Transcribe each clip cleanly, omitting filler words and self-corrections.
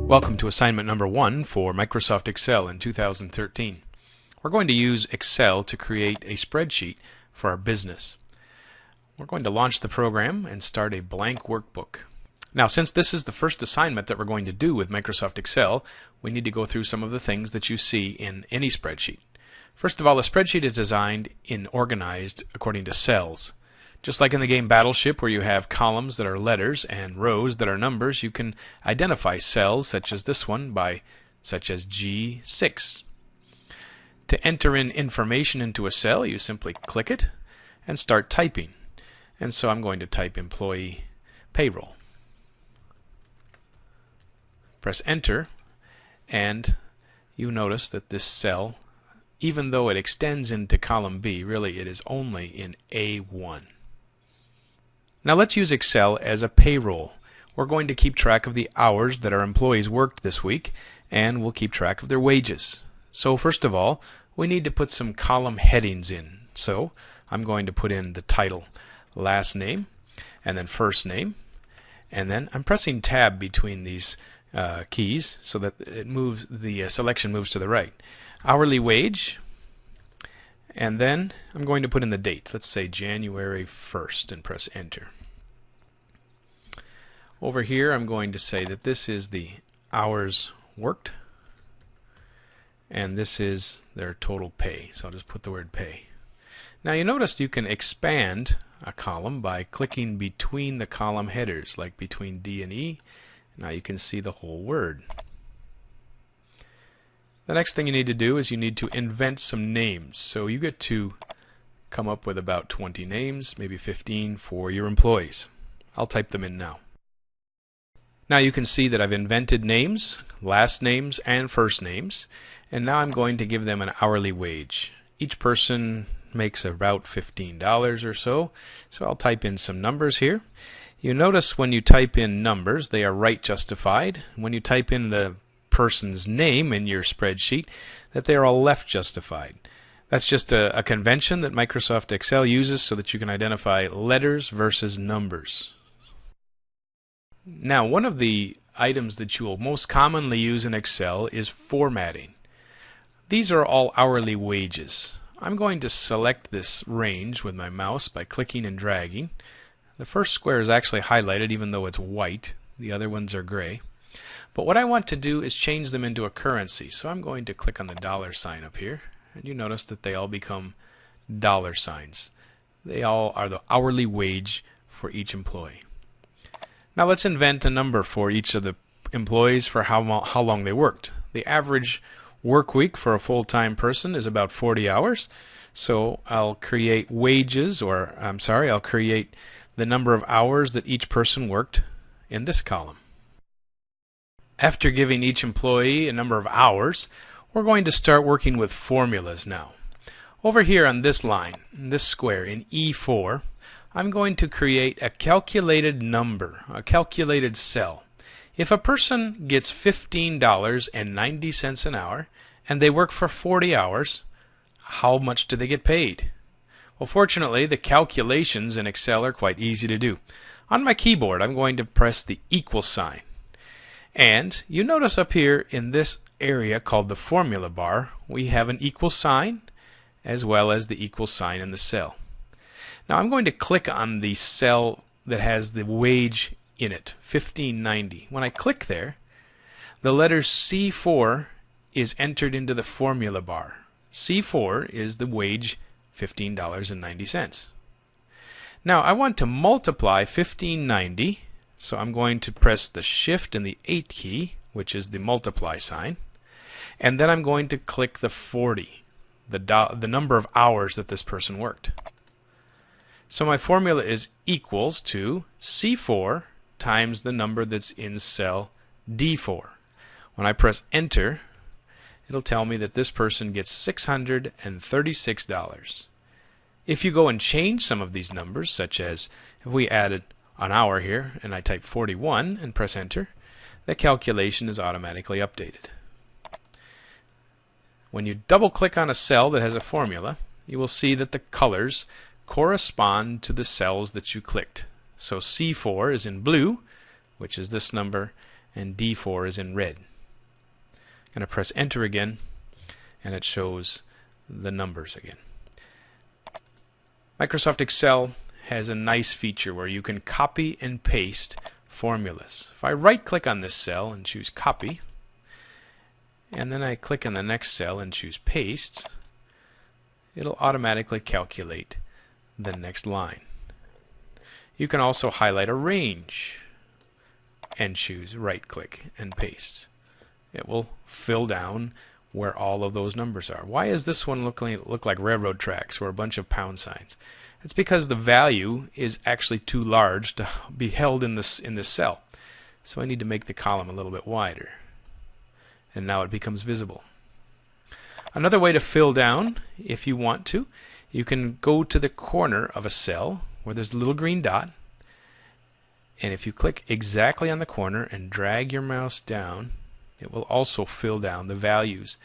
Welcome to assignment number 1 for Microsoft Excel in 2013. We're going to use Excel to create a spreadsheet for our business. We're going to launch the program and start a blank workbook. Now, since this is the first assignment that we're going to do with Microsoft Excel, we need to go through some of the things that you see in any spreadsheet. First of all, a spreadsheet is designed and organized according to cells. Just like in the game Battleship, where you have columns that are letters and rows that are numbers, you can identify cells such as this one such as G6. To enter in information into a cell, you simply click it and start typing. And so I'm going to type employee payroll. Press enter, and you notice that this cell, even though it extends into column B, really it is only in A1. Now let's use Excel as a payroll. We're going to keep track of the hours that our employees worked this week, and we'll keep track of their wages. So first of all, we need to put some column headings in. So I'm going to put in the title, last name, and then first name, and then I'm pressing tab between these keys so that the selection moves to the right. Hourly wage, and then I'm going to put in the date. Let's say January 1st and press enter. Over here I'm going to say that this is the hours worked, and this is their total pay. So I'll just put the word pay. Now you notice you can expand a column by clicking between the column headers, like between D and E. Now you can see the whole word. The next thing you need to do is you need to invent some names. So you get to come up with about 20 names, maybe 15 for your employees. I'll type them in now. Now you can see that I've invented names, last names and first names, and now I'm going to give them an hourly wage. Each person makes about $15 or so, so I'll type in some numbers here. You notice when you type in numbers, they are right justified. When you type in the person's name in your spreadsheet, that they are all left justified. That's just a convention that Microsoft Excel uses so that you can identify letters versus numbers. Now, one of the items that you will most commonly use in Excel is formatting. These are all hourly wages. I'm going to select this range with my mouse by clicking and dragging. The first square is actually highlighted even though it's white. The other ones are gray. But what I want to do is change them into a currency. So I'm going to click on the dollar sign up here, and you notice that they all become dollar signs. They all are the hourly wage for each employee. Now let's invent a number for each of the employees for how long they worked. The average work week for a full-time person is about 40 hours. So I'll create I'll create the number of hours that each person worked in this column. After giving each employee a number of hours, we're going to start working with formulas now. Over here on this line, in this square, in E4, I'm going to create a calculated number, a calculated cell. If a person gets $15.90 an hour and they work for 40 hours, how much do they get paid? Well, fortunately, the calculations in Excel are quite easy to do. On my keyboard, I'm going to press the equal sign. And you notice up here in this area called the formula bar, we have an equal sign as well as the equal sign in the cell. Now I'm going to click on the cell that has the wage in it, $15.90. When I click there, the letter C4 is entered into the formula bar. C4 is the wage, $15.90. Now I want to multiply $15.90, so I'm going to press the Shift and the 8 key, which is the multiply sign, and then I'm going to click the 40, the number of hours that this person worked. So my formula is equals to C4 times the number that's in cell D4. When I press enter, it'll tell me that this person gets $636. If you go and change some of these numbers, such as if we added an hour here and I type 41 and press enter, the calculation is automatically updated. When you double click on a cell that has a formula, you will see that the colors correspond to the cells that you clicked. So C4 is in blue, which is this number, and D4 is in red. I'm going to press enter again, and it shows the numbers again. Microsoft Excel has a nice feature where you can copy and paste formulas. If I right click on this cell and choose copy, and then I click on the next cell and choose paste, it'll automatically calculate the next line. You can also highlight a range and choose right click and paste. It will fill down where all of those numbers are. Why does this one look like railroad tracks or a bunch of pound signs? It's because the value is actually too large to be held in this cell. So I need to make the column a little bit wider. And now it becomes visible. Another way to fill down, if you want to, you can go to the corner of a cell where there's a little green dot, and if you click exactly on the corner and drag your mouse down, it will also fill down the values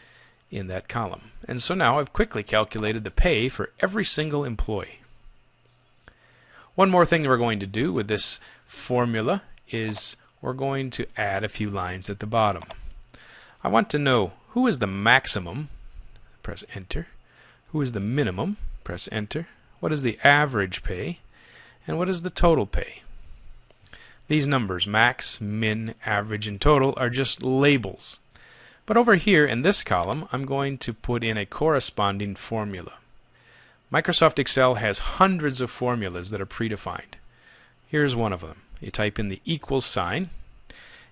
in that column. And so now I've quickly calculated the pay for every single employee. One more thing that we're going to do with this formula is we're going to add a few lines at the bottom. I want to know who is the maximum, press enter, who is the minimum, press enter, what is the average pay, and what is the total pay. These numbers, max, min, average, and total, are just labels. But over here in this column, I'm going to put in a corresponding formula. Microsoft Excel has hundreds of formulas that are predefined. Here's one of them. You type in the equals sign,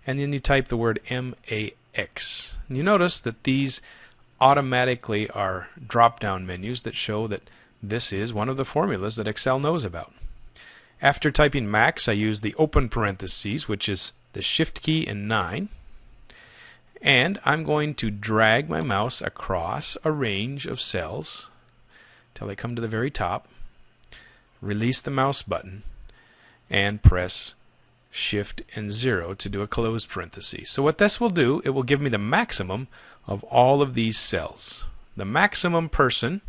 and then you type the word MAX. And you notice that these automatically are drop-down menus that show that this is one of the formulas that Excel knows about. After typing max, I use the open parentheses, which is the shift key and 9. And I'm going to drag my mouse across a range of cells till I come to the very top, release the mouse button, and press shift and 0 to do a close parenthesis. So what this will do, it will give me the maximum of all of these cells. The maximum person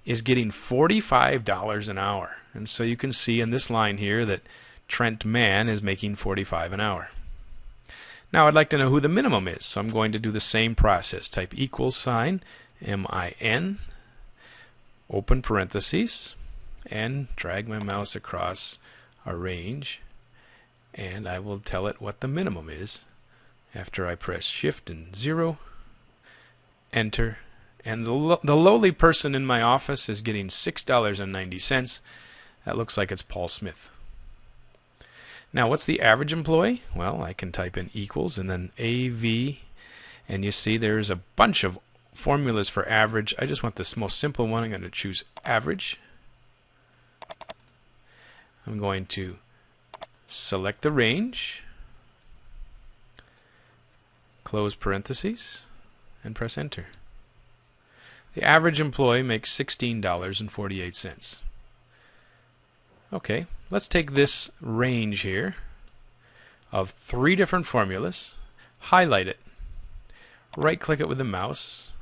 is getting $45 an hour. And so you can see in this line here that Trent Mann is making $45 an hour. Now I'd like to know who the minimum is, so I'm going to do the same process. Type equals sign, MIN, open parentheses, and drag my mouse across a range, and I will tell it what the minimum is after I press shift and 0, enter, and the lowly person in my office is getting $6.90. That looks like it's Paul Smith. Now what's the average employee? Well, I can type in equals and then AV, and you see there's a bunch of formulas for average. I just want this most simple one. I'm going to choose average. I'm going to select the range, close parentheses, and press enter. The average employee makes $16.48. Okay, let's take this range here of 3 different formulas, highlight it, right click it with the mouse,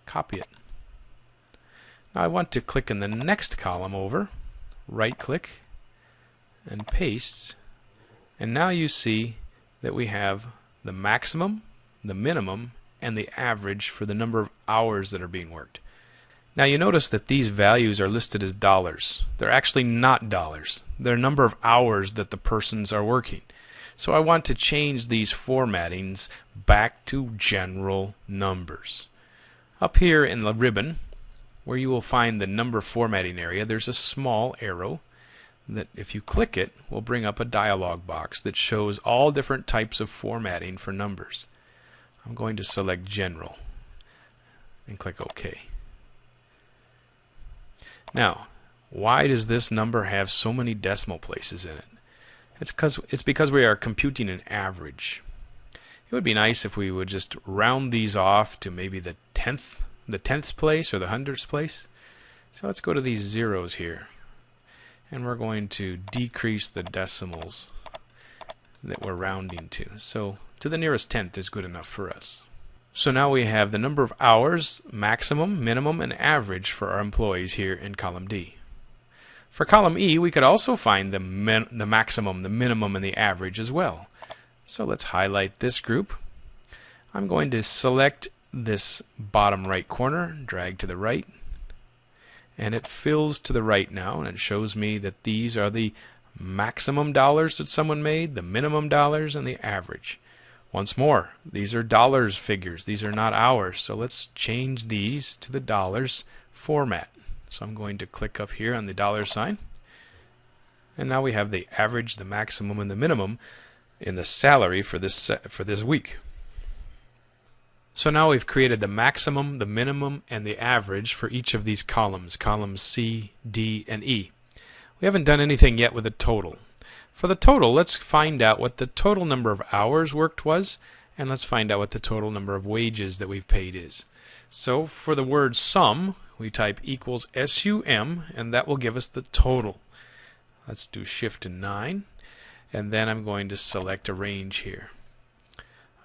copy it. Now I want to click in the next column over, right click, and paste, and now you see that we have the maximum, the minimum, and the average for the number of hours that are being worked. Now you notice that these values are listed as dollars. They're actually not dollars. They're number of hours that the persons are working. So I want to change these formattings back to general numbers. Up here in the ribbon, where you will find the number formatting area, there's a small arrow that if you click it will bring up a dialog box that shows all different types of formatting for numbers. I'm going to select general and click OK. Now, why does this number have so many decimal places in it? It's because we are computing an average. It would be nice if we would just round these off to maybe the tenth place or the 100th place. So let's go to these zeros here, and we're going to decrease the decimals that we're rounding to. So to the nearest tenth is good enough for us. So now we have the number of hours, maximum, minimum, and average for our employees here in column D. For column E, we could also find the maximum, the minimum, and the average as well. So let's highlight this group. I'm going to select this bottom right corner, drag to the right, and it fills to the right now, and it shows me that these are the maximum dollars that someone made, the minimum dollars, and the average. Once more, these are dollars figures. These are not hours. So let's change these to the dollars format. So I'm going to click up here on the dollar sign. And now we have the average, the maximum, and the minimum in the salary for this week. So now we've created the maximum, the minimum, and the average for each of these columns C, D, and E. We haven't done anything yet with the total. For the total, let's find out what the total number of hours worked was, and let's find out what the total number of wages that we've paid is. So for the word sum, we type equals SUM, and that will give us the total. Let's do Shift and 9, and then I'm going to select a range here.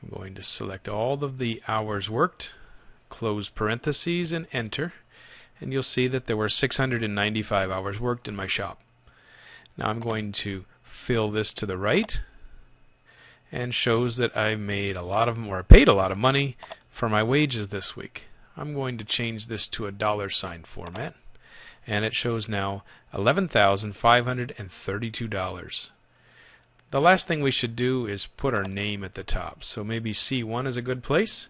I'm going to select all of the hours worked, close parentheses, and enter, and you'll see that there were 695 hours worked in my shop. Now I'm going to fill this to the right, and shows that I made a lot of, or paid a lot of money for my wages this week. I'm going to change this to a dollar sign format, and it shows now $11,532. The last thing we should do is put our name at the top. So maybe C1 is a good place.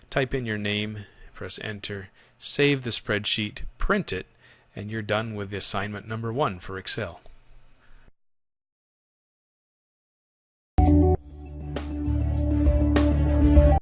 Type in your name, press enter, save the spreadsheet, print it, and you're done with assignment number 1 for Excel.